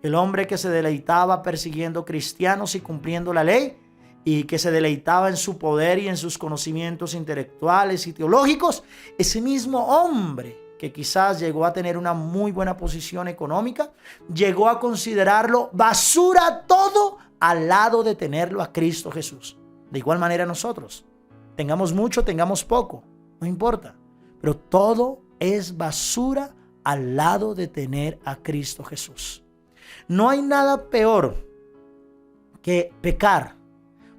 El hombre que se deleitaba persiguiendo cristianos y cumpliendo la ley, y que se deleitaba en su poder y en sus conocimientos intelectuales y teológicos, ese mismo hombre que quizás llegó a tener una muy buena posición económica, llegó a considerarlo basura todo al lado de tenerlo a Cristo Jesús. De igual manera nosotros, tengamos mucho, tengamos poco, no importa, pero todo es basura al lado de tener a Cristo Jesús. No hay nada peor que pecar,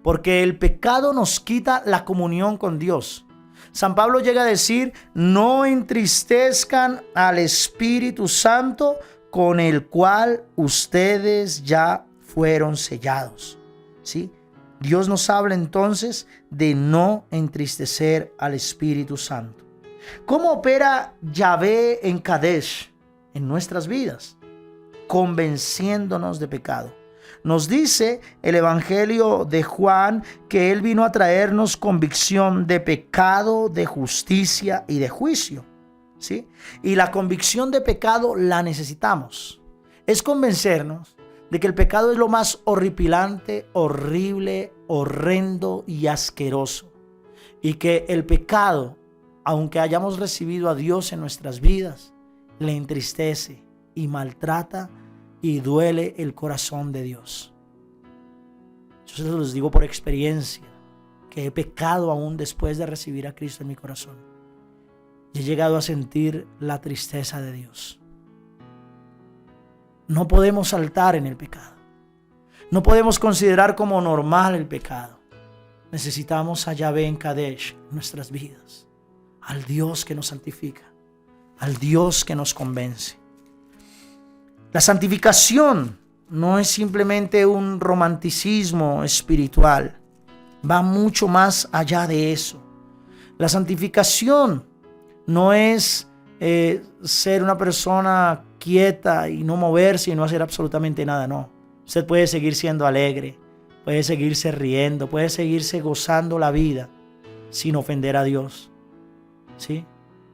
porque el pecado nos quita la comunión con Dios. San Pablo llega a decir: no entristezcan al Espíritu Santo con el cual ustedes ya fueron sellados, ¿sí? Dios nos habla entonces de no entristecer al Espíritu Santo. ¿Cómo opera Yahvé en Kadesh en nuestras vidas? Convenciéndonos de pecado. Nos dice el Evangelio de Juan que Él vino a traernos convicción de pecado, de justicia y de juicio, ¿sí? Y la convicción de pecado la necesitamos. Es convencernos de que el pecado es lo más horripilante, horrible, horrendo y asqueroso. Y que el pecado, aunque hayamos recibido a Dios en nuestras vidas, le entristece y maltrata y duele el corazón de Dios. Yo se los digo por experiencia, que he pecado aún después de recibir a Cristo en mi corazón. Y he llegado a sentir la tristeza de Dios. No podemos saltar en el pecado. No podemos considerar como normal el pecado. Necesitamos a Yahvé en Kadesh en nuestras vidas. Al Dios que nos santifica. Al Dios que nos convence. La santificación no es simplemente un romanticismo espiritual. Va mucho más allá de eso. La santificación no es ser una persona quieta y no moverse y no hacer absolutamente nada, no. Usted puede seguir siendo alegre, puede seguirse riendo, puede seguirse gozando la vida sin ofender a Dios, ¿sí?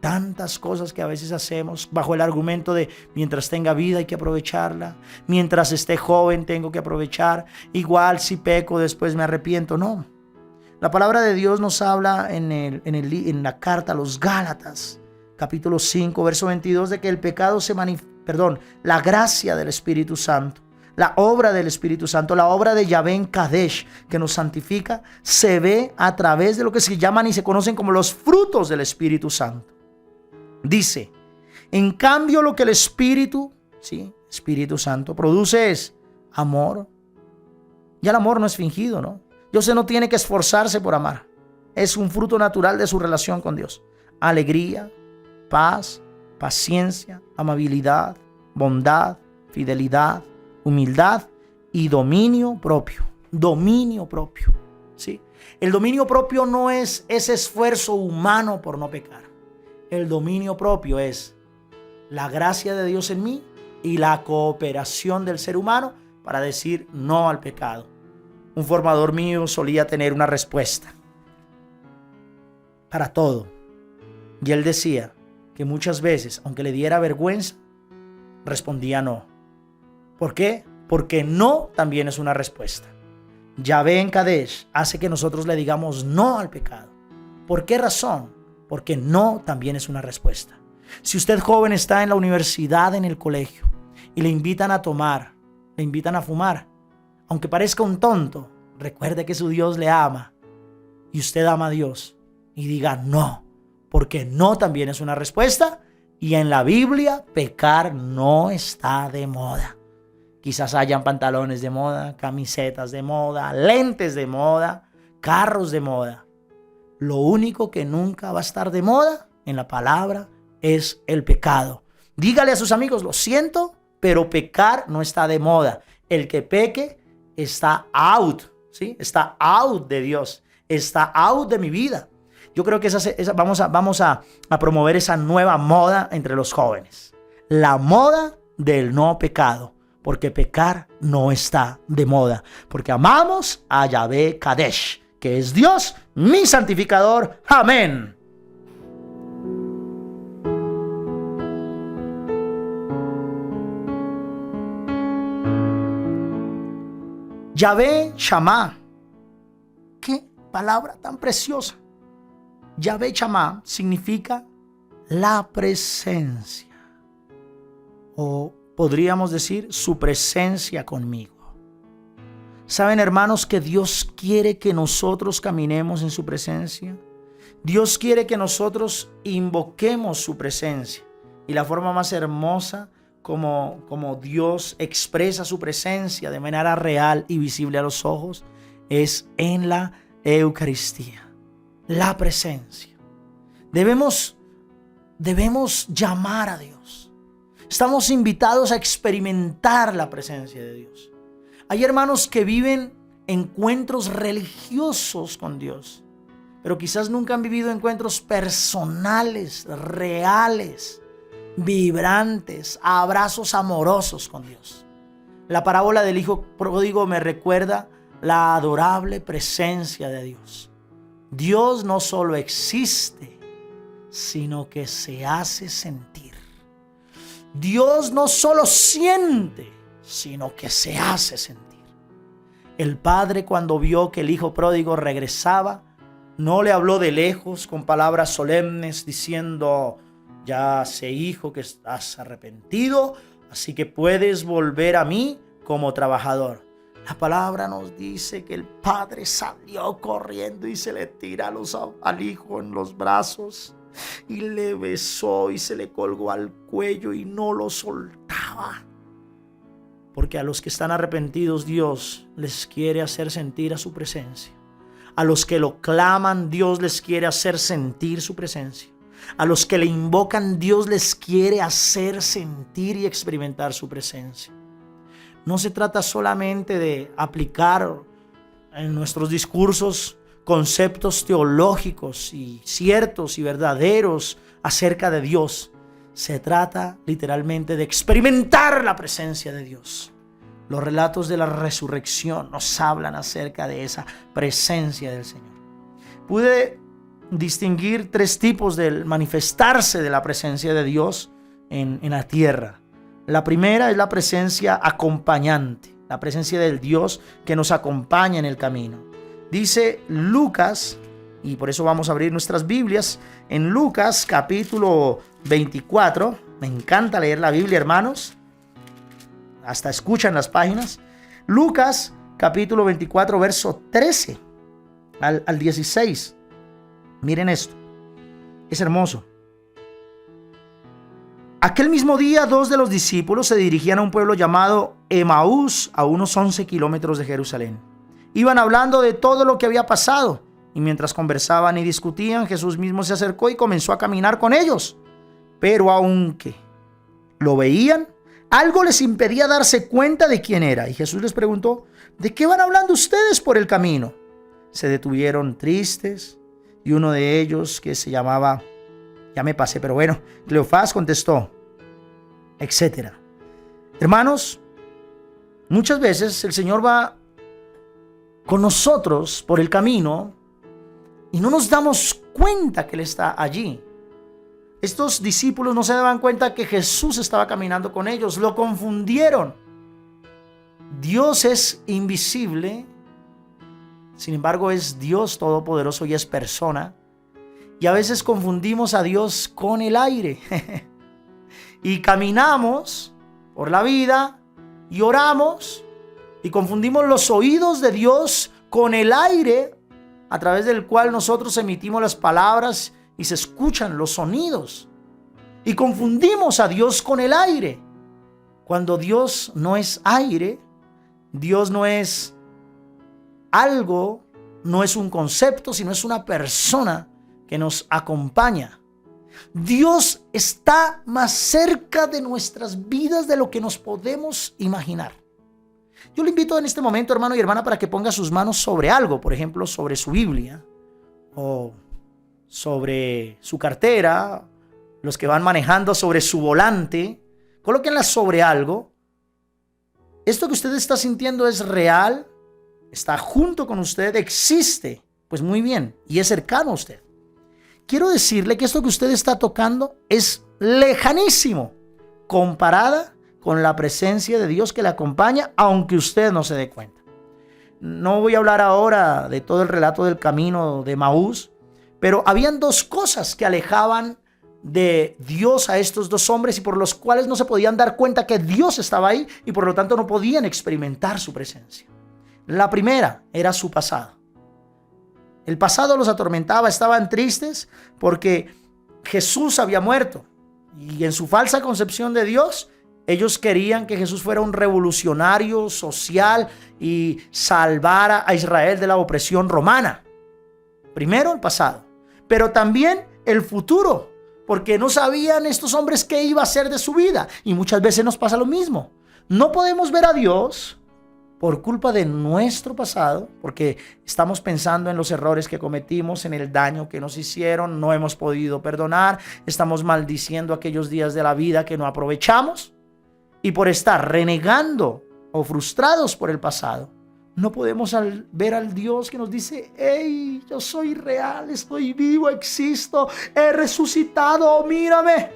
Tantas cosas que a veces hacemos bajo el argumento de mientras tenga vida hay que aprovecharla, mientras esté joven tengo que aprovechar, igual si peco después me arrepiento. No, la palabra de Dios nos habla en la carta a los Gálatas, capítulo 5, verso 22, de que el pecado la gracia del Espíritu Santo La obra del Espíritu Santo, la obra de Yahvé en Kadesh, que nos santifica, se ve a través de lo que se llaman y se conocen como los frutos del Espíritu Santo. Dice, en cambio lo que el Espíritu Santo produce es amor. Ya el amor no es fingido, ¿no? Dios no tiene que esforzarse por amar. Es un fruto natural de su relación con Dios. Alegría, paz, paciencia, amabilidad, bondad, fidelidad, humildad y dominio propio. Dominio propio, ¿sí? El dominio propio no es ese esfuerzo humano por no pecar. El dominio propio es la gracia de Dios en mí y la cooperación del ser humano para decir no al pecado. Un formador mío solía tener una respuesta para todo. Y él decía que muchas veces, aunque le diera vergüenza, respondía no. ¿Por qué? Porque no también es una respuesta. Yahvé en Kadesh hace que nosotros le digamos no al pecado. ¿Por qué razón? Porque no también es una respuesta. Si usted joven está en la universidad, en el colegio, y le invitan a tomar, le invitan a fumar, aunque parezca un tonto, recuerde que su Dios le ama y usted ama a Dios, y diga no, porque no también es una respuesta. Y en la Biblia pecar no está de moda. Quizás hayan pantalones de moda, camisetas de moda, lentes de moda, carros de moda. Lo único que nunca va a estar de moda en la palabra es el pecado. Dígale a sus amigos, lo siento, pero pecar no está de moda. El que peque está out, ¿sí? Está out de Dios, está out de mi vida. Yo creo que vamos a promover esa nueva moda entre los jóvenes. La moda del no pecado. Porque pecar no está de moda. Porque amamos a Yahvé Kadesh, que es Dios, mi santificador. Amén. Yahvé Shammah. Qué palabra tan preciosa. Yahvé Shammah significa la presencia, o podríamos decir su presencia conmigo. ¿Saben, hermanos, que Dios quiere que nosotros caminemos en su presencia? Dios quiere que nosotros invoquemos su presencia. Y la forma más hermosa como Dios expresa su presencia de manera real y visible a los ojos es en la Eucaristía. La presencia. Debemos llamar a Dios. Estamos invitados a experimentar la presencia de Dios. Hay hermanos que viven encuentros religiosos con Dios, pero quizás nunca han vivido encuentros personales, reales, vibrantes, abrazos amorosos con Dios. La parábola del hijo pródigo me recuerda la adorable presencia de Dios. Dios no solo existe, sino que se hace sentir. Dios no solo siente, sino que se hace sentir. El padre, cuando vio que el hijo pródigo regresaba, no le habló de lejos con palabras solemnes diciendo: ya sé, hijo, que estás arrepentido, así que puedes volver a mí como trabajador. La palabra nos dice que el padre salió corriendo y se le tira al hijo en los brazos y le besó y se le colgó al cuello y no lo soltaba. Porque a los que están arrepentidos, Dios les quiere hacer sentir a su presencia. A los que lo claman, Dios les quiere hacer sentir su presencia. A los que le invocan, Dios les quiere hacer sentir y experimentar su presencia. No se trata solamente de aplicar en nuestros discursos conceptos teológicos y ciertos y verdaderos acerca de Dios. Se trata literalmente de experimentar la presencia de Dios. Los relatos de la resurrección nos hablan acerca de esa presencia del Señor. Pude distinguir 3 tipos del manifestarse de la presencia de Dios en la tierra. La primera es la presencia acompañante, la presencia del Dios que nos acompaña en el camino. Dice Lucas, y por eso vamos a abrir nuestras Biblias, en Lucas capítulo 24. Me encanta leer la Biblia, hermanos. hasta escuchan las páginas. Lucas capítulo 24, verso 13 al 16. Miren esto, es hermoso. Aquel mismo día, 2 de los discípulos se dirigían a un pueblo llamado Emaús, a unos 11 kilómetros de Jerusalén. Iban hablando de todo lo que había pasado, y mientras conversaban y discutían, Jesús mismo se acercó y comenzó a caminar con ellos. Pero aunque lo veían, algo les impedía darse cuenta de quién era. Y Jesús les preguntó: ¿de qué van hablando ustedes por el camino? Se detuvieron tristes, y uno de ellos, que se llamaba, ya me pasé, pero bueno, Cleofás, contestó, etcétera. Hermanos, muchas veces el Señor va con nosotros por el camino y no nos damos cuenta que Él está allí. Estos discípulos no se daban cuenta que Jesús estaba caminando con ellos, lo confundieron. Dios es invisible, sin embargo es Dios todopoderoso y es persona. Y a veces confundimos a Dios con el aire. Y caminamos por la vida y oramos y confundimos los oídos de Dios con el aire a través del cual nosotros emitimos las palabras y se escuchan los sonidos. Y confundimos a Dios con el aire, cuando Dios no es aire, Dios no es algo, no es un concepto, sino es una persona que nos acompaña. Dios está más cerca de nuestras vidas de lo que nos podemos imaginar. Yo le invito en este momento, hermano y hermana, para que ponga sus manos sobre algo, por ejemplo, sobre su Biblia o sobre su cartera, los que van manejando sobre su volante, colóquenla sobre algo. Esto que usted está sintiendo es real, está junto con usted, existe, pues muy bien, y es cercano a usted. Quiero decirle que esto que usted está tocando es lejanísimo comparada con la presencia de Dios que le acompaña, aunque usted no se dé cuenta. No voy a hablar ahora de todo el relato del camino de Emaús, pero habían dos cosas que alejaban de Dios a estos dos hombres y por los cuales no se podían dar cuenta que Dios estaba ahí y por lo tanto no podían experimentar su presencia. La primera era su pasado. El pasado los atormentaba, estaban tristes porque Jesús había muerto y en su falsa concepción de Dios, ellos querían que Jesús fuera un revolucionario social y salvara a Israel de la opresión romana. Primero el pasado, pero también el futuro, porque no sabían estos hombres qué iba a ser de su vida. Y muchas veces nos pasa lo mismo. No podemos ver a Dios por culpa de nuestro pasado, porque estamos pensando en los errores que cometimos, en el daño que nos hicieron, no hemos podido perdonar, estamos maldiciendo aquellos días de la vida que no aprovechamos. Y por estar renegando o frustrados por el pasado, no podemos ver al Dios que nos dice: hey, yo soy real, estoy vivo, existo, he resucitado, mírame.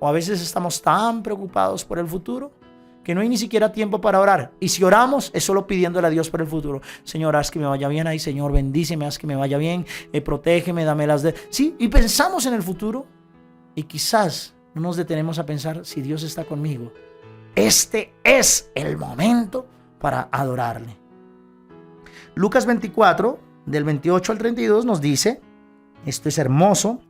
O a veces estamos tan preocupados por el futuro que no hay ni siquiera tiempo para orar. Y si oramos, es solo pidiéndole a Dios por el futuro. Señor, haz que me vaya bien ahí. Señor, bendíceme, haz que me vaya bien. Protégeme, dame las de... Sí, y pensamos en el futuro. Y quizás no nos detenemos a pensar: si Dios está conmigo, este es el momento para adorarle. Lucas 24, del 28 al 32, nos dice, esto es hermoso: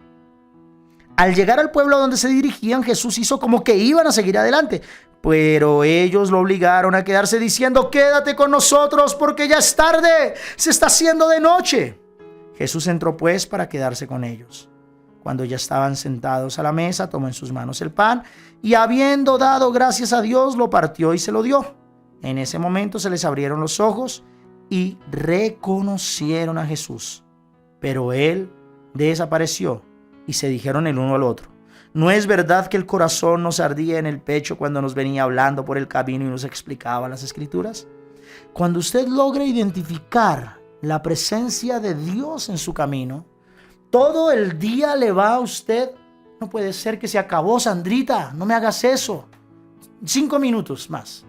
al llegar al pueblo donde se dirigían, Jesús hizo como que iban a seguir adelante, pero ellos lo obligaron a quedarse diciendo: quédate con nosotros porque ya es tarde, se está haciendo de noche. Jesús entró pues para quedarse con ellos. Cuando ya estaban sentados a la mesa, tomó en sus manos el pan y, habiendo dado gracias a Dios, lo partió y se lo dio. En ese momento se les abrieron los ojos y reconocieron a Jesús, pero él desapareció y se dijeron el uno al otro: ¿no es verdad que el corazón nos ardía en el pecho cuando nos venía hablando por el camino y nos explicaba las Escrituras? Cuando usted logra identificar la presencia de Dios en su camino, todo el día le va a usted: no puede ser que se acabó, Sandrita, no me hagas eso. 5 minutos más.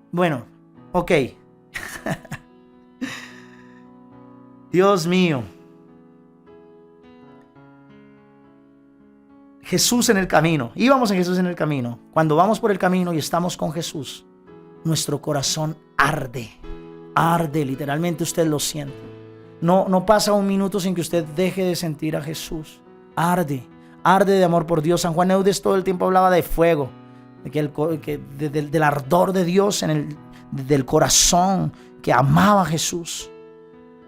Bueno, ok. Dios mío. Jesús en el camino. Íbamos en Jesús en el camino. Cuando vamos por el camino y estamos con Jesús, nuestro corazón arde. Arde, literalmente usted lo siente. No pasa un minuto sin que usted deje de sentir a Jesús. Arde de amor por Dios. San Juan Eudes todo el tiempo hablaba de fuego, del ardor de Dios del corazón que amaba a Jesús.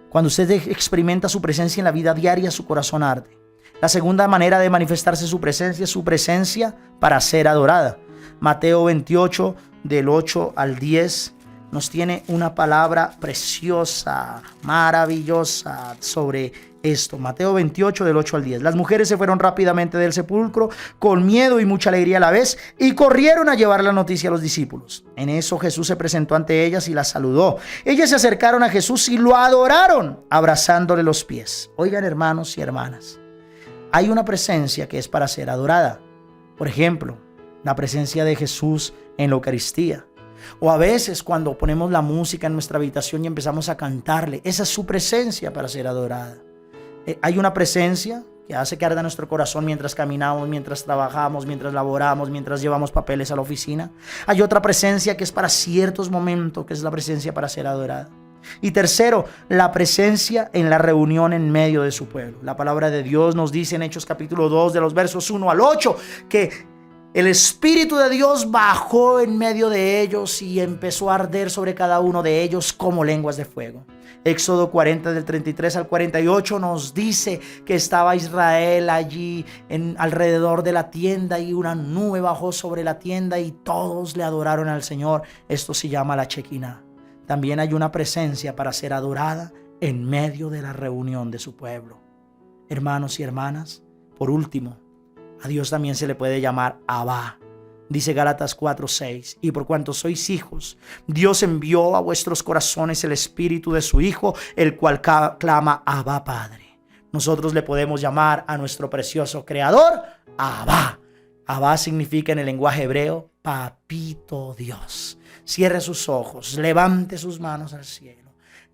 Cuando usted experimenta su presencia en la vida diaria, su corazón arde. La segunda manera de manifestarse su presencia es su presencia para ser adorada. Mateo 28, del 8 al 10, nos tiene una palabra preciosa, maravillosa sobre esto. Mateo 28, del 8 al 10. Las mujeres se fueron rápidamente del sepulcro con miedo y mucha alegría a la vez y corrieron a llevar la noticia a los discípulos. En eso Jesús se presentó ante ellas y las saludó. Ellas se acercaron a Jesús y lo adoraron, abrazándole los pies. Oigan, hermanos y hermanas, hay una presencia que es para ser adorada. Por ejemplo, la presencia de Jesús en la Eucaristía. O a veces cuando ponemos la música en nuestra habitación y empezamos a cantarle, esa es su presencia para ser adorada. Hay una presencia que hace que arda nuestro corazón mientras caminamos, mientras trabajamos, mientras laboramos, mientras llevamos papeles a la oficina. Hay otra presencia que es para ciertos momentos, que es la presencia para ser adorada. Y tercero, la presencia en la reunión en medio de su pueblo. La palabra de Dios nos dice en Hechos capítulo 2, de los versos 1 al 8, que el Espíritu de Dios bajó en medio de ellos y empezó a arder sobre cada uno de ellos como lenguas de fuego. Éxodo 40 del 33 al 48 nos dice que estaba Israel allí alrededor de la tienda y una nube bajó sobre la tienda y todos le adoraron al Señor. Esto se llama la Shekinah. También hay una presencia para ser adorada en medio de la reunión de su pueblo. Hermanos y hermanas, por último, a Dios también se le puede llamar Abba. Dice Gálatas 4:6, y por cuanto sois hijos, Dios envió a vuestros corazones el Espíritu de su Hijo, el cual clama Abba Padre. Nosotros le podemos llamar a nuestro precioso Creador Abba. Abba significa en el lenguaje hebreo, Papito Dios. Cierre sus ojos, levante sus manos al cielo.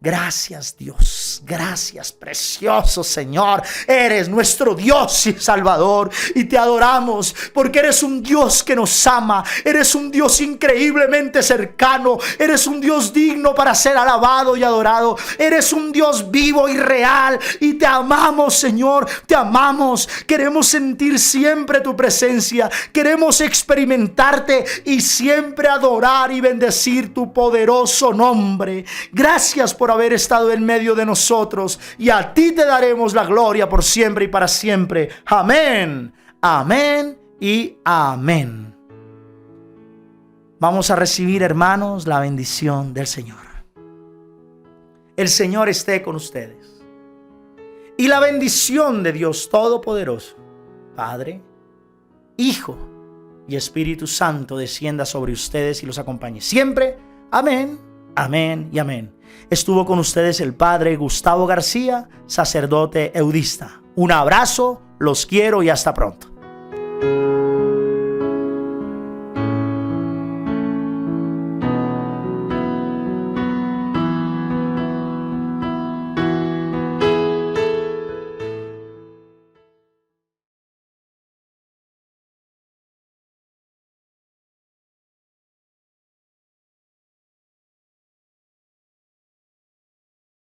Gracias Dios, gracias precioso Señor, eres nuestro Dios y Salvador y te adoramos porque eres un Dios que nos ama, eres un Dios increíblemente cercano, eres un Dios digno para ser alabado y adorado, eres un Dios vivo y real y te amamos Señor, te amamos, queremos sentir siempre tu presencia, queremos experimentarte y siempre adorar y bendecir tu poderoso nombre. Gracias por haber estado en medio de nosotros y a ti te daremos la gloria por siempre y para siempre. Amén, amén y amén. Vamos a recibir, hermanos, la bendición del Señor. El Señor esté con ustedes y la bendición de Dios Todopoderoso, Padre, Hijo y Espíritu Santo descienda sobre ustedes y los acompañe siempre. Amén, amén y amén. Estuvo con ustedes el Padre Gustavo García, sacerdote eudista. Un abrazo, los quiero y hasta pronto.